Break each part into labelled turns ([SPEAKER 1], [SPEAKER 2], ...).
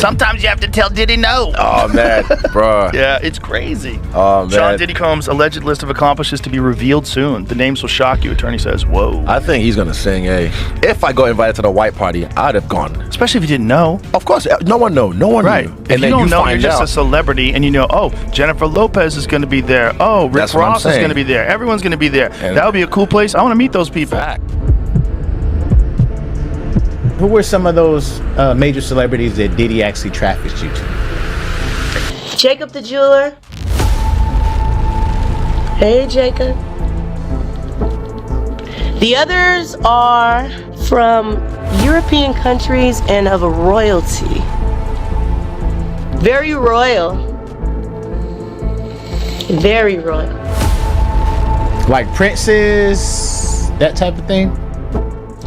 [SPEAKER 1] Sometimes you have to tell Diddy no.
[SPEAKER 2] Oh, man, bro.
[SPEAKER 1] Yeah, it's crazy.
[SPEAKER 2] Oh, man.
[SPEAKER 1] Sean Diddy Combs' alleged list of accomplishments to be revealed soon. The names will shock you, attorney says. Whoa.
[SPEAKER 2] I think he's going to sing, if I got invited to the white party, I'd have gone.
[SPEAKER 1] Especially if you didn't know.
[SPEAKER 2] Of course, no one knew. No one
[SPEAKER 1] Right.
[SPEAKER 2] knew.
[SPEAKER 1] If you don't know, you're just a celebrity, and you know, oh, Jennifer Lopez is going to be there. Oh, Rick Ross is going to be there. Everyone's going to be there. And that would be a cool place. I want to meet those people.
[SPEAKER 2] Fact.
[SPEAKER 3] Who were some of those major celebrities that Diddy actually trafficked you to?
[SPEAKER 4] Jacob the jeweler. Hey, Jacob. The others are from European countries and of a royalty. Very royal. Very royal.
[SPEAKER 3] Like princes, that type of thing?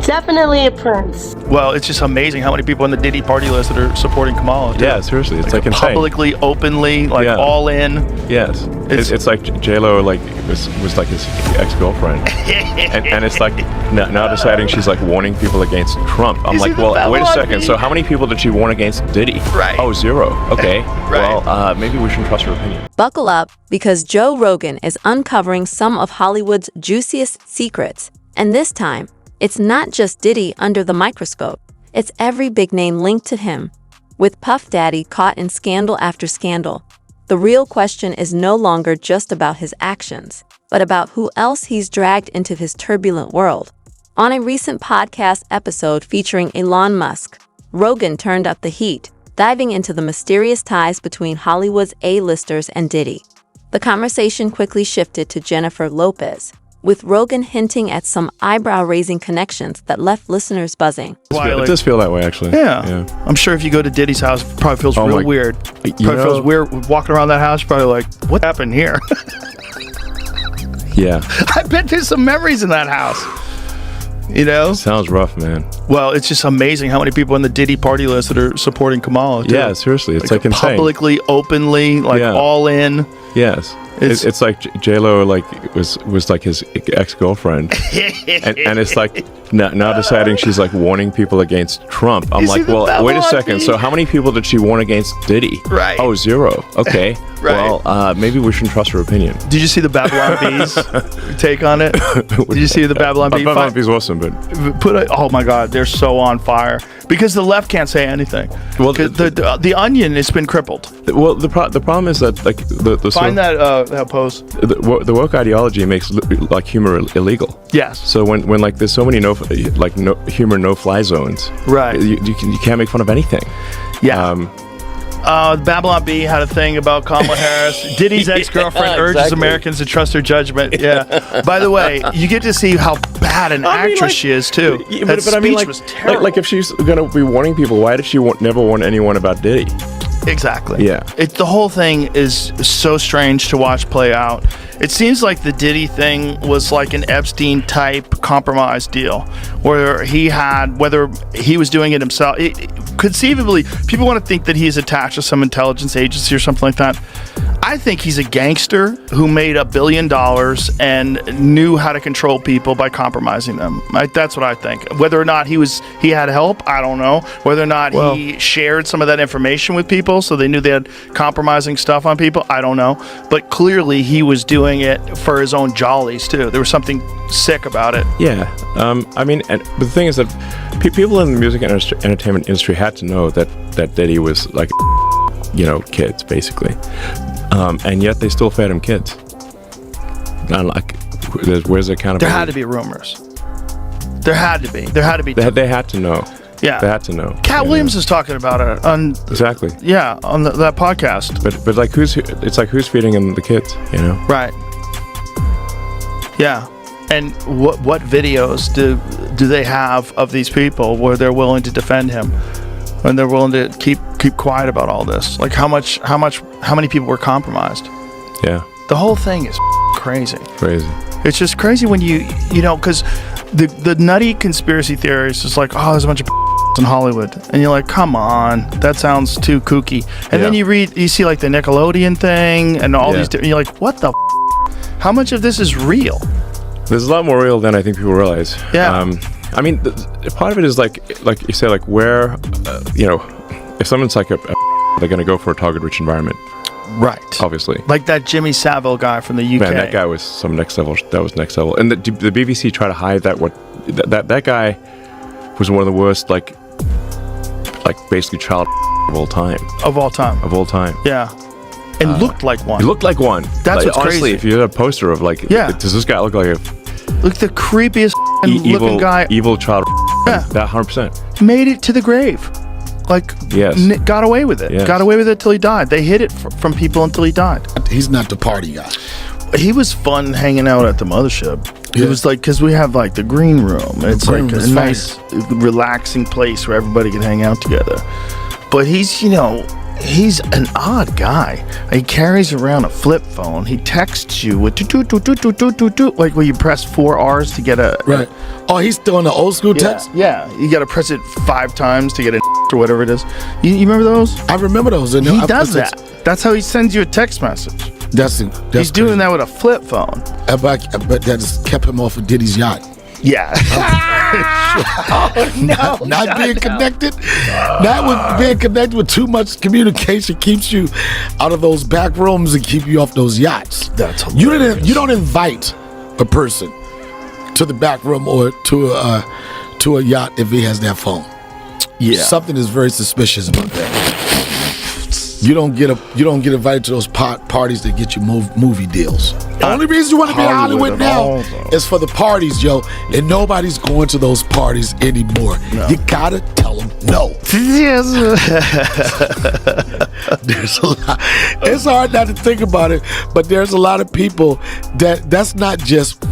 [SPEAKER 4] Definitely a prince.
[SPEAKER 1] Well, it's just amazing how many people on the Diddy party list that are supporting Kamala.
[SPEAKER 5] Yeah, seriously, it's like insane.
[SPEAKER 1] Publicly, openly, like all in.
[SPEAKER 5] Yes, it's like J-Lo was like his ex-girlfriend, and it's like now deciding she's like warning people against Trump. I'm like, well, wait a second. So how many people did she warn against Diddy?
[SPEAKER 1] Right.
[SPEAKER 5] Oh, 0. Okay.
[SPEAKER 1] Right.
[SPEAKER 5] Well, maybe we shouldn't trust her opinion.
[SPEAKER 6] Buckle up, because Joe Rogan is uncovering some of Hollywood's juiciest secrets, and this time, it's not just Diddy under the microscope, it's every big name linked to him. With Puff Daddy caught in scandal after scandal, the real question is no longer just about his actions, but about who else he's dragged into his turbulent world. On a recent podcast episode featuring Elon Musk, Rogan turned up the heat, diving into the mysterious ties between Hollywood's A-listers and Diddy. The conversation quickly shifted to Jennifer Lopez, with Rogan hinting at some eyebrow-raising connections that left listeners buzzing.
[SPEAKER 5] It does feel that way, actually.
[SPEAKER 1] Yeah. I'm sure if you go to Diddy's house, it probably feels real weird. Feels weird walking around that house. You're probably like, what happened here?
[SPEAKER 5] Yeah.
[SPEAKER 1] I bet there's some memories in that house. You know?
[SPEAKER 5] Sounds rough, man.
[SPEAKER 1] Well, it's just amazing how many people on the Diddy party list that are supporting Kamala, too.
[SPEAKER 5] Yeah, seriously. It's like insane.
[SPEAKER 1] Publicly, openly, all in.
[SPEAKER 5] Yes. It's like J-Lo was like his ex-girlfriend, and it's like now deciding she's like warning people against Trump. I'm like, well, wait a second. So how many people did she warn against Diddy?
[SPEAKER 1] Right.
[SPEAKER 5] Oh, 0. Okay.
[SPEAKER 1] Right.
[SPEAKER 5] Well, maybe we shouldn't trust her opinion.
[SPEAKER 1] Did you see the Babylon Bees take on it? Did you see the Babylon Bees?
[SPEAKER 5] Babylon Bees awesome, but
[SPEAKER 1] oh my God, they're so on fire because the left can't say anything. Well, the Onion has been crippled.
[SPEAKER 5] Well, the problem is that like the
[SPEAKER 1] find that post.
[SPEAKER 5] The woke ideology makes like humor illegal.
[SPEAKER 1] Yes.
[SPEAKER 5] So when like there's so many humor no-fly zones,
[SPEAKER 1] right?
[SPEAKER 5] You can't make fun of anything.
[SPEAKER 1] Yeah. Babylon Bee had a thing about Kamala Harris. Diddy's ex-girlfriend urges Americans to trust her judgment. Yeah. By the way, you get to see how bad an actress she is too. That speech was terrible.
[SPEAKER 5] Like if she's gonna be warning people, why did she never warn anyone about Diddy?
[SPEAKER 1] Exactly.
[SPEAKER 5] Yeah.
[SPEAKER 1] The whole thing is so strange to watch play out. It seems like the Diddy thing was like an Epstein-type compromise deal, where whether he was doing it himself. Conceivably, people want to think that he's attached to some intelligence agency or something like that. I think he's a gangster who made $1 billion and knew how to control people by compromising them. That's what I think. Whether or not he had help, I don't know. Whether or not he shared some of that information with people so they knew they had compromising stuff on people, I don't know. But clearly he was doing it for his own jollies too. There was something sick about it.
[SPEAKER 5] Yeah. But the thing is that people in the music and entertainment industry had to know that Diddy was like, kids basically. And yet they still fed him kids. And like, where's the accountability?
[SPEAKER 1] There had to be rumors. There had to be. They
[SPEAKER 5] had to know.
[SPEAKER 1] Yeah.
[SPEAKER 5] They had to know.
[SPEAKER 1] Cat Williams is talking about it on.
[SPEAKER 5] Exactly.
[SPEAKER 1] Yeah, on that podcast.
[SPEAKER 5] But like who's feeding him the kids?
[SPEAKER 1] Right. Yeah. And what videos do they have of these people where they're willing to defend him? And they're willing to keep quiet about all this. Like how many people were compromised?
[SPEAKER 5] Yeah.
[SPEAKER 1] The whole thing is crazy.
[SPEAKER 5] Crazy.
[SPEAKER 1] It's just crazy when because the nutty conspiracy theories is like, oh, there's a bunch of in Hollywood, and you're like, come on, that sounds too kooky. And then you see like the Nickelodeon thing and all these, and you're like, what the? How much of this is real?
[SPEAKER 5] There's a lot more real than I think people realize.
[SPEAKER 1] Yeah.
[SPEAKER 5] Part of it is like you say, like where, if someone's like they're going to go for a target-rich environment,
[SPEAKER 1] Right.
[SPEAKER 5] obviously.
[SPEAKER 1] Like that Jimmy Savile guy from the UK.
[SPEAKER 5] Man, that guy was some next level. That was next level. And the BBC tried to hide that. That guy was one of the worst, like basically child of all time.
[SPEAKER 1] Of all time.
[SPEAKER 5] Of all time.
[SPEAKER 1] Yeah. And looked like one.
[SPEAKER 5] He looked like one.
[SPEAKER 1] That's
[SPEAKER 5] like,
[SPEAKER 1] what's
[SPEAKER 5] honestly,
[SPEAKER 1] crazy.
[SPEAKER 5] if you had a poster of like,
[SPEAKER 1] Yeah.
[SPEAKER 5] does this guy look like a
[SPEAKER 1] Look, the creepiest looking guy.
[SPEAKER 5] evil child?
[SPEAKER 1] Yeah.
[SPEAKER 5] That 100%.
[SPEAKER 1] Made it to the grave. Like,
[SPEAKER 5] Yes.
[SPEAKER 1] got away with it.
[SPEAKER 5] Yes.
[SPEAKER 1] Got away with it till he died. They hid it from people until he died.
[SPEAKER 7] He's not the party guy.
[SPEAKER 1] He was fun hanging out at the mothership. It
[SPEAKER 7] Yeah.
[SPEAKER 1] was like, because we have like the green room. It's
[SPEAKER 7] green
[SPEAKER 1] like
[SPEAKER 7] room
[SPEAKER 1] a
[SPEAKER 7] is
[SPEAKER 1] nice, relaxing place where everybody can hang out together. But he's, he's an odd guy. He carries around a flip phone. He texts you with like where you press 4 R's to get a
[SPEAKER 7] Right. Oh, he's still on the old school text?
[SPEAKER 1] Yeah, you got to press it 5 times to get a or whatever it is. You remember those?
[SPEAKER 7] I remember those. And
[SPEAKER 1] He does that. That's how he sends you a text message.
[SPEAKER 7] That's
[SPEAKER 1] He's doing that with a flip phone.
[SPEAKER 7] But that just kept him off of Diddy's yacht.
[SPEAKER 1] Yeah.
[SPEAKER 7] Not being connected. Not with being connected with too much communication keeps you out of those back rooms and keep you off those yachts.
[SPEAKER 1] That's
[SPEAKER 7] You don't invite a person to the back room or to a yacht if he has that phone.
[SPEAKER 1] Yeah.
[SPEAKER 7] Something is very suspicious about that. You don't get invited to those parties that get you movie deals. The only reason you want to be in Hollywood now is for the parties, yo, and nobody's going to those parties anymore. No. You gotta tell them no. There's a lot. It's hard not to think about it, but there's a lot of people that's not just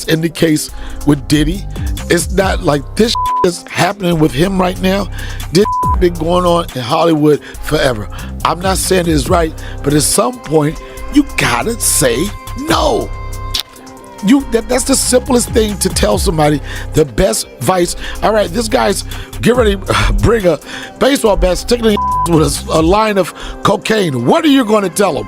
[SPEAKER 7] in the case with Diddy. It's not like this is happening with him right now. This been going on in Hollywood forever. I'm not saying it's right, but at some point you gotta say no. That's the simplest thing to tell somebody. The best advice. All right, this guy's get ready to bring a baseball bat, stick it in with a line of cocaine. What are you going to tell him?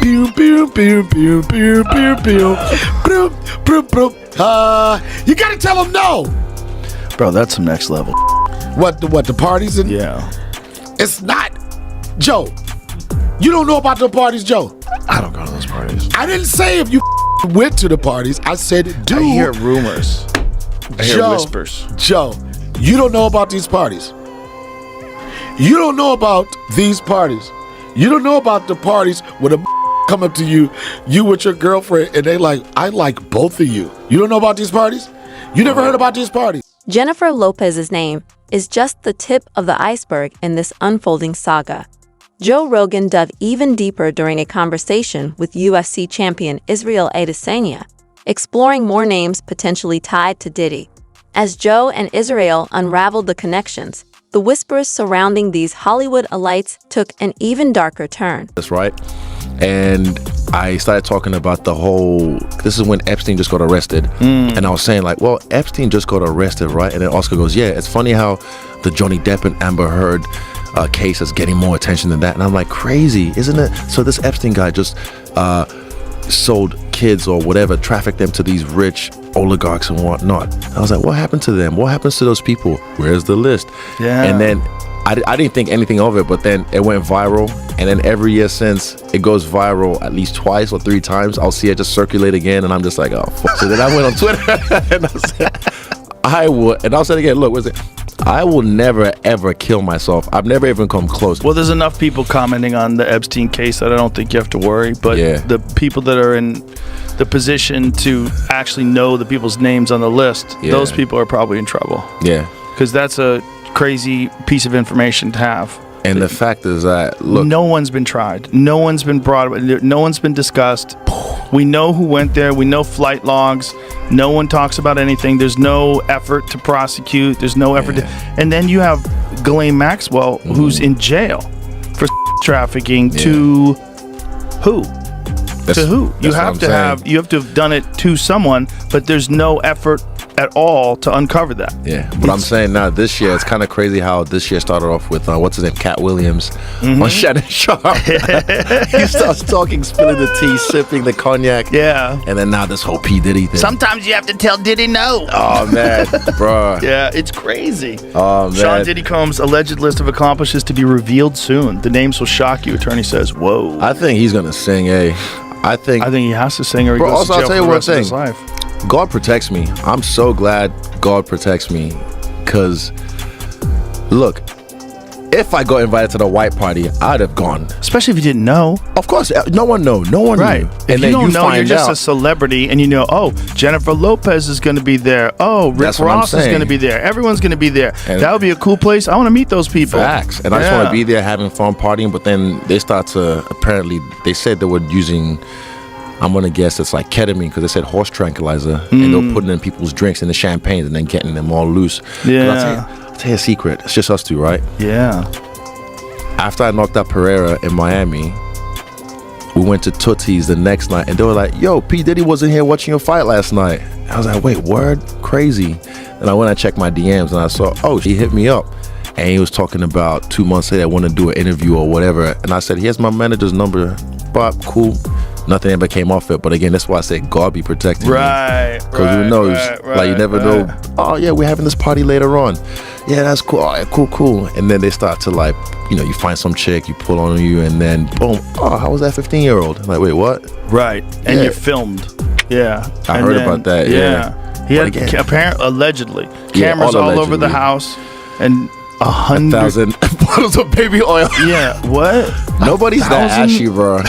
[SPEAKER 7] Pew, pew, pew, pew, pew, pew, pew. Broop, broop, broop. You gotta tell him no.
[SPEAKER 1] Bro, that's some next level.
[SPEAKER 7] What the parties and
[SPEAKER 1] Yeah.
[SPEAKER 7] It's not, Joe. You don't know about the parties, Joe.
[SPEAKER 1] I don't go to those parties.
[SPEAKER 7] I didn't say if you went to the parties. I said do.
[SPEAKER 1] I hear rumors. I hear
[SPEAKER 7] Joe,
[SPEAKER 1] whispers.
[SPEAKER 7] Joe, you don't know about these parties. You don't know about these parties. You don't know about the parties where the come up to you with your girlfriend, and they like, I like both of you. You don't know about these parties? You never heard about these parties?
[SPEAKER 6] Jennifer Lopez's name is just the tip of the iceberg in this unfolding saga. Joe Rogan dove even deeper during a conversation with UFC champion Israel Adesanya, exploring more names potentially tied to Diddy. As Joe and Israel unraveled the connections, the whispers surrounding these Hollywood elites took an even darker turn.
[SPEAKER 2] That's right. And I started talking about this is when Epstein just got arrested. And I was saying like, well, Epstein just got arrested, right? And then Oscar goes, yeah, it's funny how the Johnny Depp and Amber Heard case is getting more attention than that. And I'm like, crazy, isn't it? So this Epstein guy just sold kids or whatever, trafficked them to these rich oligarchs and whatnot. I was like, what happened to them? What happens to those people? Where's the list?
[SPEAKER 1] Yeah.
[SPEAKER 2] And then I didn't think anything of it, but then it went viral. And then every year since, it goes viral at least 2 or 3 times. I'll see it just circulate again, and I'm just like, oh, fuck. So then I went on Twitter, and I said again, look, what's it? I will never, ever kill myself. I've never even come close.
[SPEAKER 1] Well, there's enough people commenting on the Epstein case that I don't think you have to worry. But the people that are in the position to actually know the people's names on the list, those people are probably in trouble.
[SPEAKER 2] Yeah.
[SPEAKER 1] Because that's a crazy piece of information to have.
[SPEAKER 2] And the fact is that, look,
[SPEAKER 1] no one's been tried. No one's been brought. No one's been discussed. We know who went there. We know flight logs. No one talks about anything. There's no effort to prosecute. There's no effort to. And then you have Ghislaine Maxwell, who's in jail for trafficking to who? To who? You have to have done it to someone, but there's no effort at all to uncover that.
[SPEAKER 2] Yeah, but I'm saying now this year, it's kind of crazy how this year started off with, what's his name, Cat Williams on Shannon Sharp. He starts talking, spilling the tea, sipping the cognac.
[SPEAKER 1] Yeah.
[SPEAKER 2] And then now this whole P. Diddy thing.
[SPEAKER 1] Sometimes you have to tell Diddy no.
[SPEAKER 2] Oh, man, bro.
[SPEAKER 1] Yeah, it's crazy.
[SPEAKER 2] Oh, man.
[SPEAKER 1] Sean Diddy Combs' alleged list of accomplishments to be revealed soon. The names will shock you, attorney says. Whoa.
[SPEAKER 2] I think he's going to sing, I think
[SPEAKER 1] he has to sing or he
[SPEAKER 2] Bro,
[SPEAKER 1] goes
[SPEAKER 2] also,
[SPEAKER 1] to
[SPEAKER 2] I'll
[SPEAKER 1] jail
[SPEAKER 2] tell
[SPEAKER 1] for
[SPEAKER 2] you
[SPEAKER 1] the
[SPEAKER 2] one
[SPEAKER 1] rest of his
[SPEAKER 2] thing.
[SPEAKER 1] life.
[SPEAKER 2] God protects me. I'm so glad God protects me. Because, look, if I got invited to the white party, I'd have gone.
[SPEAKER 1] Especially if you didn't know.
[SPEAKER 2] Of course, no one knew. No one
[SPEAKER 1] Right.
[SPEAKER 2] knew.
[SPEAKER 1] If
[SPEAKER 2] And
[SPEAKER 1] you
[SPEAKER 2] then
[SPEAKER 1] don't know, you're
[SPEAKER 2] find
[SPEAKER 1] just
[SPEAKER 2] out.
[SPEAKER 1] a celebrity and you know, oh, Jennifer Lopez is going to be there. Oh, Rick
[SPEAKER 2] That's what I'm
[SPEAKER 1] Ross is
[SPEAKER 2] saying.
[SPEAKER 1] going to be there. Everyone's going to be there.
[SPEAKER 2] And-
[SPEAKER 1] That would be a cool place. I want to meet those people.
[SPEAKER 2] Facts. And I just want to be there having fun partying, but then they start to, apparently, they said they were using, I'm going to guess it's like ketamine, because they said horse tranquilizer, and they're putting in people's drinks in the champagne and then getting them all loose. 'Cause
[SPEAKER 1] Yeah.
[SPEAKER 2] I'll tell you a secret. It's just us two, right?
[SPEAKER 1] Yeah.
[SPEAKER 2] After I knocked out Pereira in Miami, we went to Tootsie's the next night, and they were like, yo, P. Diddy wasn't here watching your fight last night. I was like, wait, word? Crazy. And I went and checked my DMs, and I saw, oh, he hit me up. And he was talking about 2 months later, I want to do an interview or whatever. And I said, here's my manager's number. Bob, cool. Nothing ever came off it. But again, that's why I say God be protecting me.
[SPEAKER 1] Right.
[SPEAKER 2] Because who knows? Like, you never know. Oh, yeah, we're having this party later on. Yeah, that's cool. All right, cool. And then they start to, like, you find some chick, you pull on you, and then boom. Oh, how was that 15-year-old? Like, wait, what?
[SPEAKER 1] Right. And
[SPEAKER 2] Yeah.
[SPEAKER 1] you're filmed. Yeah.
[SPEAKER 2] I
[SPEAKER 1] And
[SPEAKER 2] heard about that, yeah.
[SPEAKER 1] He
[SPEAKER 2] But
[SPEAKER 1] had
[SPEAKER 2] again-
[SPEAKER 1] apparently, allegedly,
[SPEAKER 2] Yeah,
[SPEAKER 1] cameras all over the
[SPEAKER 2] allegedly.
[SPEAKER 1] house and 100
[SPEAKER 2] 1,000 bottles of baby oil.
[SPEAKER 1] Yeah. What?
[SPEAKER 2] Nobody's that
[SPEAKER 1] 1,000?
[SPEAKER 2] ashy, bro.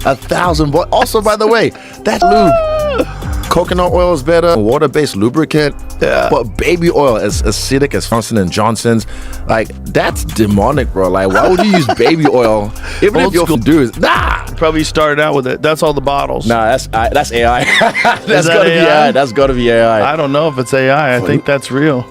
[SPEAKER 2] 1,000. But also, by the way, that lube, coconut oil is better. Water-based lubricant.
[SPEAKER 1] Yeah.
[SPEAKER 2] But baby oil is acidic as Johnson & Johnson's. Like, that's demonic, bro. Like, why would you use baby oil? Even
[SPEAKER 1] Old
[SPEAKER 2] if your
[SPEAKER 1] school.
[SPEAKER 2] dude, nah.
[SPEAKER 1] Probably started out with it. That's all the bottles.
[SPEAKER 2] Nah, that's AI. That's
[SPEAKER 1] that
[SPEAKER 2] gotta be
[SPEAKER 1] AI?
[SPEAKER 2] AI. That's gotta be AI.
[SPEAKER 1] I don't know if it's AI. I think that's real.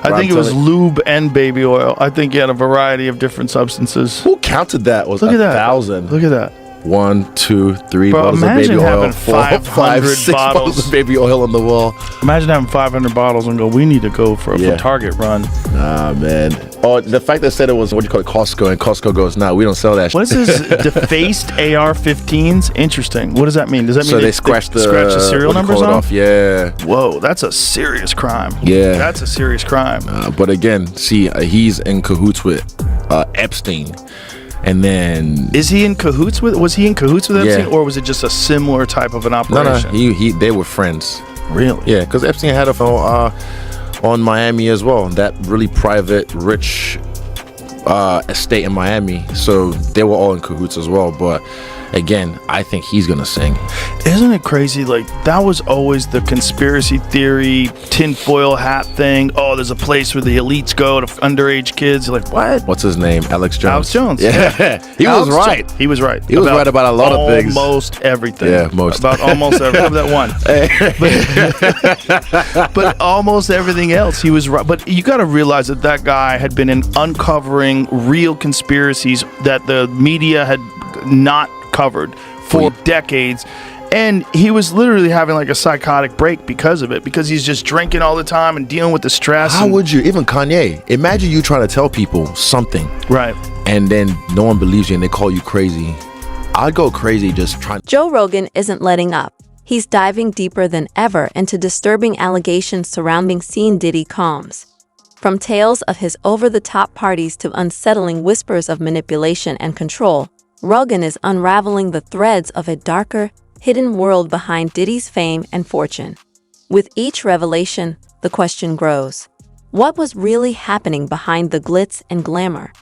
[SPEAKER 1] I
[SPEAKER 2] Bro,
[SPEAKER 1] think
[SPEAKER 2] I'm
[SPEAKER 1] it was
[SPEAKER 2] telling-
[SPEAKER 1] lube and baby oil. I think you had a variety of different substances.
[SPEAKER 2] Who counted that? Was
[SPEAKER 1] Look at that.
[SPEAKER 2] 1,000?
[SPEAKER 1] Look at that.
[SPEAKER 2] 1, 2, 3
[SPEAKER 1] Bro,
[SPEAKER 2] bottles of
[SPEAKER 1] imagine
[SPEAKER 2] baby oil.
[SPEAKER 1] having
[SPEAKER 2] 4, 5,
[SPEAKER 1] 500
[SPEAKER 2] 6 bottles
[SPEAKER 1] bottles.
[SPEAKER 2] of baby oil on the wall.
[SPEAKER 1] Imagine having 500 bottles and go, we need to go for a
[SPEAKER 2] Yeah.
[SPEAKER 1] Target run.
[SPEAKER 2] Ah, man. Oh, the fact that said it was, what do you call it, Costco, and Costco goes, nah, we don't sell that
[SPEAKER 1] What is
[SPEAKER 2] shit.
[SPEAKER 1] this? Defaced AR-15s? Interesting. What does that mean? Does that mean
[SPEAKER 2] So they scratch the
[SPEAKER 1] serial
[SPEAKER 2] what do you
[SPEAKER 1] numbers
[SPEAKER 2] call it
[SPEAKER 1] on?
[SPEAKER 2] off. Yeah.
[SPEAKER 1] Whoa, that's a serious crime.
[SPEAKER 2] Yeah.
[SPEAKER 1] That's a serious crime.
[SPEAKER 2] But again, see, he's in cahoots with Epstein. And then...
[SPEAKER 1] Is he in cahoots with? Was he in cahoots with Epstein,
[SPEAKER 2] Yeah.
[SPEAKER 1] or was it just a similar type of an
[SPEAKER 2] No,
[SPEAKER 1] operation?
[SPEAKER 2] they were friends.
[SPEAKER 1] Really?
[SPEAKER 2] Yeah, because Epstein had a phone on Miami as well. That really private, rich estate in Miami. So they were all in cahoots as well. But again, I think he's gonna sing.
[SPEAKER 1] Isn't it crazy? Like, that was always the conspiracy theory, tinfoil hat thing. Oh, there's a place where the elites go to underage kids. You're like, what?
[SPEAKER 2] What's his name? Alex Jones.
[SPEAKER 1] Alex Jones.
[SPEAKER 2] Yeah, he was
[SPEAKER 1] Alex
[SPEAKER 2] right.
[SPEAKER 1] He was right.
[SPEAKER 2] He was right about a lot of things.
[SPEAKER 1] Almost everything.
[SPEAKER 2] Yeah, most.
[SPEAKER 1] About almost everything. That one. But almost everything else, he was right. But you got to realize that guy had been uncovering real conspiracies that the media had not covered for decades. And he was literally having like a psychotic break because of it, because he's just drinking all the time and dealing with the stress.
[SPEAKER 2] How would you, even Kanye, imagine you trying to tell people something,
[SPEAKER 1] Right.
[SPEAKER 2] and then no one believes you and they call you crazy. I'd go crazy just trying.
[SPEAKER 6] Joe Rogan isn't letting up. He's diving deeper than ever into disturbing allegations surrounding Sean Diddy Combs. From tales of his over-the-top parties to unsettling whispers of manipulation and control, Rogan is unraveling the threads of a darker, hidden world behind Diddy's fame and fortune. With each revelation, the question grows: what was really happening behind the glitz and glamour?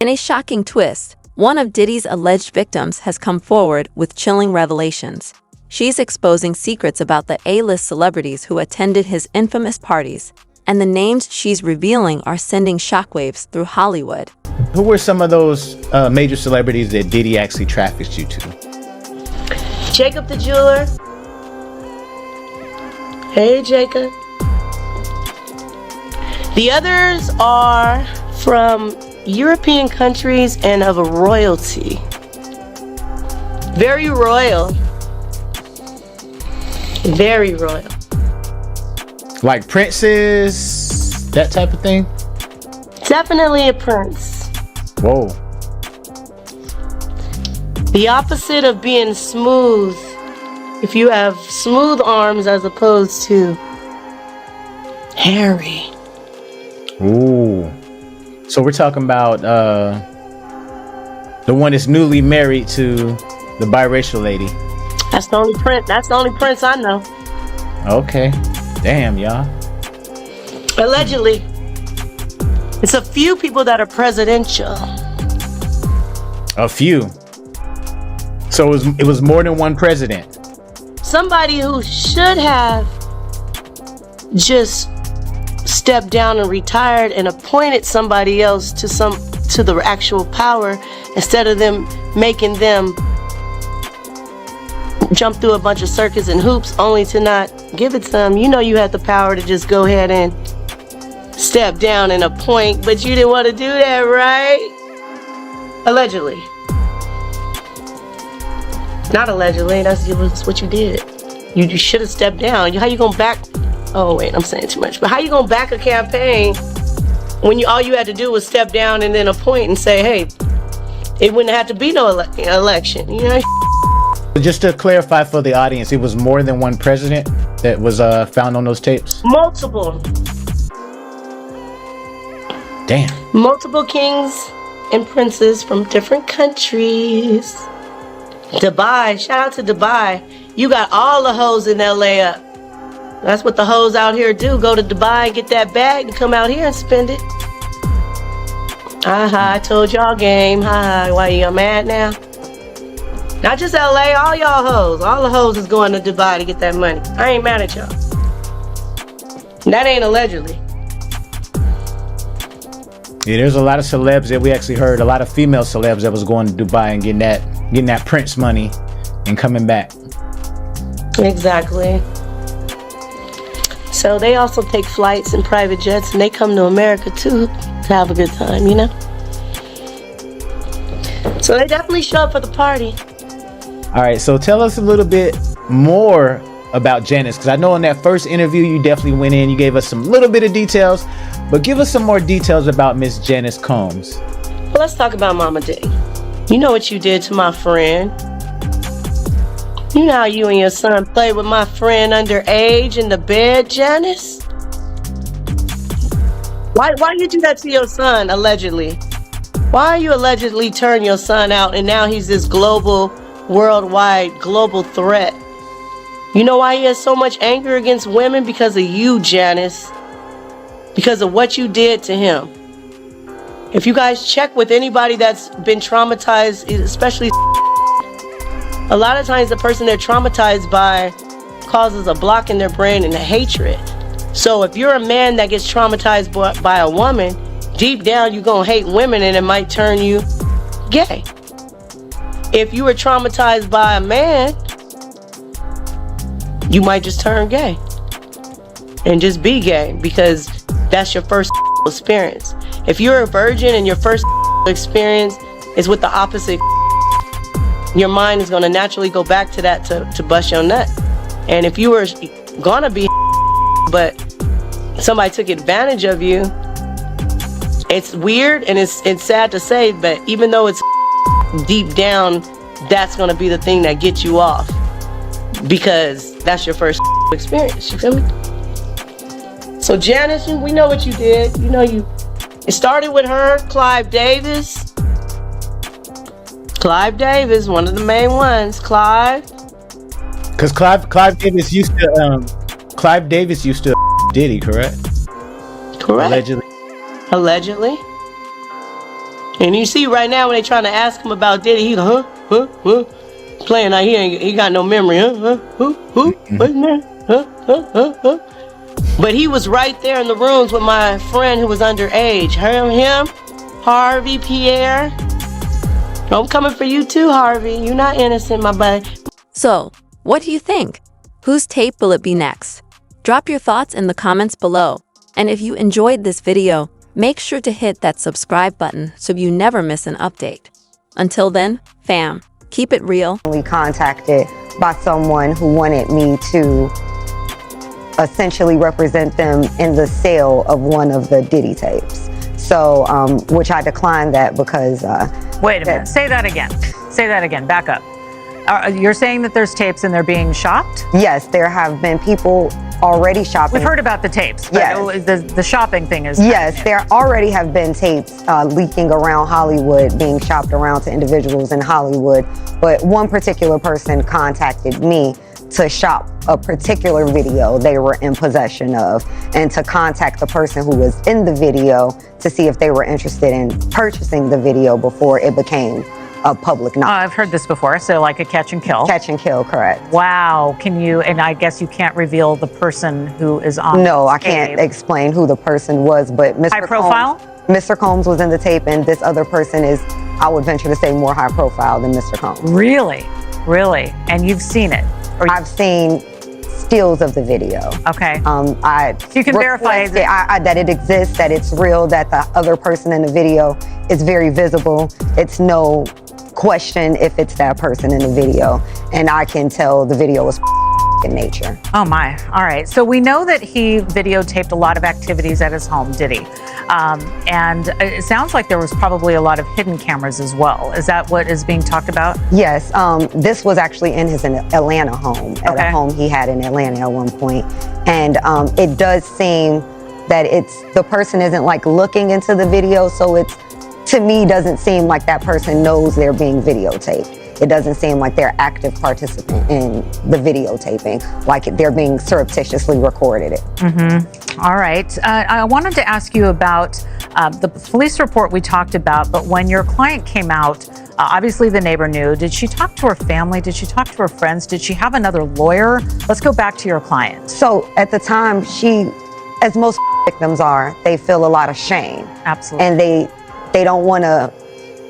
[SPEAKER 6] In a shocking twist, one of Diddy's alleged victims has come forward with chilling revelations. She's exposing secrets about the A-list celebrities who attended his infamous parties, and the names she's revealing are sending shockwaves through Hollywood.
[SPEAKER 3] Who were some of those major celebrities that Diddy actually trafficked you to?
[SPEAKER 4] Jacob the jeweler. Hey, Jacob. The others are from European countries and of a royalty. Very royal. Very royal.
[SPEAKER 3] Like princes, that type of thing?
[SPEAKER 4] Definitely a prince.
[SPEAKER 3] Whoa.
[SPEAKER 4] The opposite of being smooth. If you have smooth arms as opposed to hairy.
[SPEAKER 3] Ooh. So we're talking about the one that's newly married to the biracial lady.
[SPEAKER 4] That's the only prince. That's the only prince I know.
[SPEAKER 3] Okay. Damn, y'all.
[SPEAKER 4] Allegedly. It's a few people that are presidential.
[SPEAKER 3] A few. So it was more than one president.
[SPEAKER 4] Somebody who should have just stepped down and retired and appointed somebody else to the actual power instead of them making them jump through a bunch of circuits and hoops only to not give it to them. You know you had the power to just go ahead and step down and appoint, but you didn't want to do that, right? Allegedly. Not allegedly, that's what you did. You should have stepped down. How you gonna back? Oh wait, I'm saying too much. But how you gonna back a campaign when all you had to do was step down and then appoint and say, hey, it wouldn't have to be no election, you know?
[SPEAKER 3] Just to clarify for the audience, it was more than one president that was found on those tapes?
[SPEAKER 4] Multiple.
[SPEAKER 3] Damn.
[SPEAKER 4] Multiple kings and princes from different countries. Dubai, shout out to Dubai. You got all the hoes in LA up. That's what the hoes out here do. Go to Dubai and get that bag and come out here and spend it. I told y'all game. Why you mad now? Not just LA, all y'all hoes. All the hoes is going to Dubai to get that money. I ain't mad at y'all. That ain't allegedly.
[SPEAKER 3] Yeah, there's a lot of celebs that we actually heard, a lot of female celebs that was going to Dubai and getting that Prince money and coming back.
[SPEAKER 4] Exactly. So they also take flights and private jets and they come to America too to have a good time, you know? So they definitely show up for the party.
[SPEAKER 3] All right, so tell us a little bit more about Janice, because I know in that first interview you definitely went in, you gave us some little bit of details, but give us some more details about Miss Janice Combs.
[SPEAKER 4] Well, let's talk about Mama D. You know what you did to my friend. You know how you and your son played with my friend underage in the bed, Janice? Why you do that to your son, allegedly? Why you allegedly turn your son out and now he's this global, worldwide, global threat? You know why he has so much anger against women? Because of you, Janice. Because of what you did to him. If you guys check with anybody that's been traumatized, especially a lot of times the person they're traumatized by causes a block in their brain and a hatred. So if you're a man that gets traumatized by a woman, deep down you're gonna hate women and it might turn you gay. If you were traumatized by a man, you might just turn gay and just be gay because that's your first experience. If you're a virgin and your first experience is with the opposite, your mind is going to naturally go back to that to bust your nut. And if you were going to be but somebody took advantage of you, it's weird and it's sad to say, but even though it's deep down, that's going to be the thing that gets you off because that's your first experience. You feel me? So Janice, we know what you did. You know it started with her, Clive Davis. Clive Davis, one of the main ones, Clive.
[SPEAKER 3] Because Clive Davis used to Diddy, correct?
[SPEAKER 4] Correct.
[SPEAKER 3] Allegedly.
[SPEAKER 4] Allegedly. And you see right now when they trying to ask him about Diddy, he go, huh? Playing like he got no memory, what's that? But he was right there in the rooms with my friend who was underage. Him, Harvey, Pierre. I'm coming for you too, Harvey. You're not innocent, my buddy.
[SPEAKER 6] So, what do you think? Whose tape will it be next? Drop your thoughts in the comments below. And if you enjoyed this video, make sure to hit that subscribe button so you never miss an update. Until then, fam, keep it real.
[SPEAKER 8] Contacted by someone who wanted me to essentially represent them in the sale of one of the Diddy tapes. So, which I declined that because...
[SPEAKER 9] Wait a minute, say that again. Say that again, back up. You're saying that there's tapes and they're being shopped?
[SPEAKER 8] Yes, there have been people already shopping.
[SPEAKER 9] We've heard about the tapes, but
[SPEAKER 8] yes.
[SPEAKER 9] The shopping thing is...
[SPEAKER 8] Yes, there already have been tapes leaking around Hollywood, being shopped around to individuals in Hollywood. But one particular person contacted me to shop a particular video they were in possession of, and to contact the person who was in the video to see if they were interested in purchasing the video before it became a public knowledge.
[SPEAKER 9] I've heard this before, so like a catch and kill.
[SPEAKER 8] Catch and kill, correct.
[SPEAKER 9] Wow, can you, and I guess you can't reveal the person who is on
[SPEAKER 8] No, I
[SPEAKER 9] tape.
[SPEAKER 8] can't explain who the person was, but
[SPEAKER 9] High profile?
[SPEAKER 8] Mr. Combs was in the tape, and this other person is, I would venture to say, more high profile than Mr. Combs.
[SPEAKER 9] Really? Really? And you've seen it?
[SPEAKER 8] I've seen stills of the video.
[SPEAKER 9] Okay.
[SPEAKER 8] So
[SPEAKER 9] you can verify
[SPEAKER 8] that it exists, that it's real, that the other person in the video is very visible. It's no question if it's that person in the video, and I can tell the video is in nature.
[SPEAKER 9] Oh my, all right. So we know that he videotaped a lot of activities at his home, Diddy. And it sounds like there was probably a lot of hidden cameras as well. Is that what is being talked about?
[SPEAKER 8] Yes, this was actually in his Atlanta home, at a home he had in Atlanta at one point. And it does seem that the person isn't like looking into the video, so it's, to me, doesn't seem like that person knows they're being videotaped. It doesn't seem like they're active participant in the videotaping, like they're being surreptitiously recorded it.
[SPEAKER 9] All right. I wanted to ask you about the police report we talked about, but when your client came out, obviously the neighbor knew. Did she talk to her family? Did she talk to her friends? Did she have another lawyer? Let's go back to your client.
[SPEAKER 8] So at the time, she, as most victims are, they feel a lot of shame.
[SPEAKER 9] Absolutely.
[SPEAKER 8] And they don't want to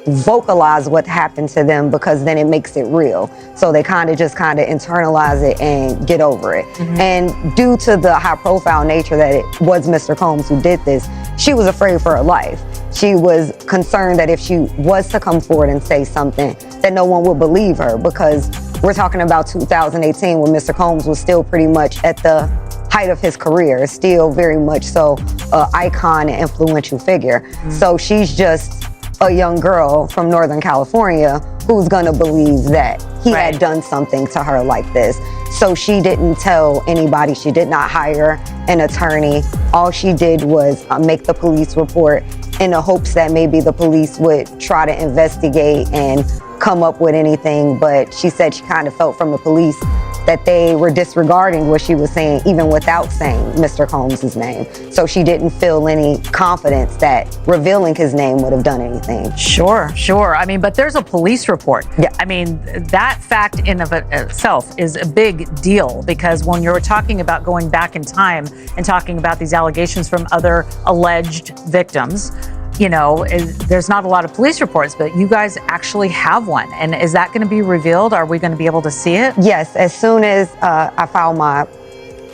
[SPEAKER 8] vocalize what happened to them because then it makes it real. So they kind of internalize it and get over it. And due to the high profile nature that it was Mr. Combs who did this, she was afraid for her life. She was concerned that if she was to come forward and say something, that no one would believe her, because we're talking about 2018 when Mr. Combs was still pretty much at the height of his career, still very much so an icon and influential figure. So she's just a young girl from Northern California who's gonna believe that he had done something to her like this. So she didn't tell anybody. She did not hire an attorney. All she did was make the police report in the hopes that maybe the police would try to investigate and come up with anything. But she said she kind of felt from the police that they were disregarding what she was saying, even without saying Mr. Combs' name. So she didn't feel any confidence that revealing his name would have done anything.
[SPEAKER 9] Sure. I mean, but there's a police report.
[SPEAKER 8] Yeah.
[SPEAKER 9] I mean, that fact in of itself is a big deal, because when you're talking about going back in time and talking about these allegations from other alleged victims, you know, there's not a lot of police reports, but you guys actually have one. And is that going to be revealed? Are we going to be able to see it?
[SPEAKER 8] Yes, as soon as I file my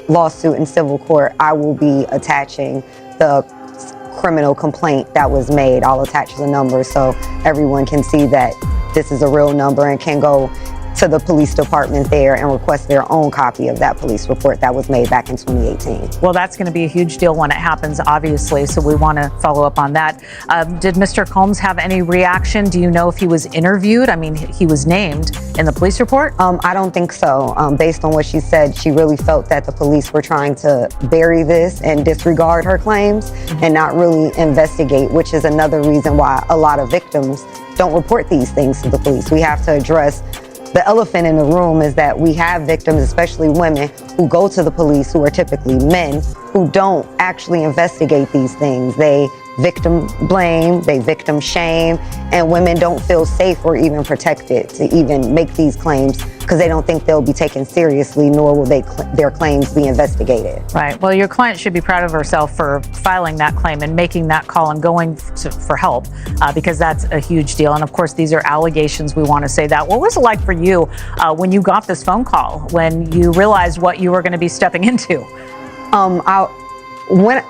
[SPEAKER 8] lawsuit in civil court, I will be attaching the criminal complaint that was made. I'll attach the number so everyone can see that this is a real number and can go to the police department there and request their own copy of that police report that was made back in 2018.
[SPEAKER 9] Well, that's going to be a huge deal when it happens, obviously, so we want to follow up on that. Did Mr. Combs have any reaction? Do you know if he was interviewed? I mean, he was named in the police report?
[SPEAKER 8] I don't think so. Based on what she said, she really felt that the police were trying to bury this and disregard her claims and not really investigate, which is another reason why a lot of victims don't report these things to the police. We have to address the elephant in the room is that we have victims, especially women, who go to the police, who are typically men, who don't actually investigate these things. They victim blame, they victim shame, and women don't feel safe or even protected to even make these claims because they don't think they'll be taken seriously, nor will their claims be investigated.
[SPEAKER 9] Right. Well, your client should be proud of herself for filing that claim and making that call and going for help, because that's a huge deal. And of course, these are allegations. We want to say that. What was it like for you when you got this phone call, when you realized what you were going to be stepping into?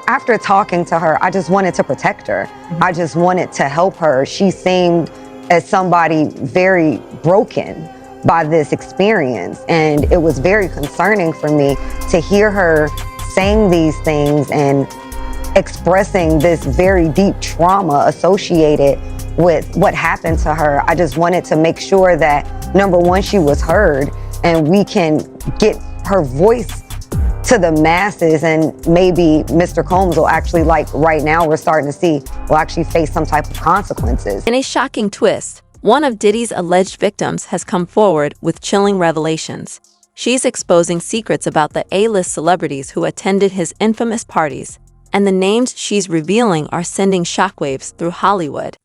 [SPEAKER 8] After talking to her, I just wanted to protect her. I just wanted to help her. She seemed as somebody very broken by this experience, and it was very concerning for me to hear her saying these things and expressing this very deep trauma associated with what happened to her. I just wanted to make sure that, number one, she was heard, and we can get her voice to the masses, and maybe Mr. Combs will actually, like right now we're starting to see, will actually face some type of consequences.
[SPEAKER 6] In a shocking twist, one of Diddy's alleged victims has come forward with chilling revelations. She's exposing secrets about the A-list celebrities who attended his infamous parties, and the names she's revealing are sending shockwaves through Hollywood.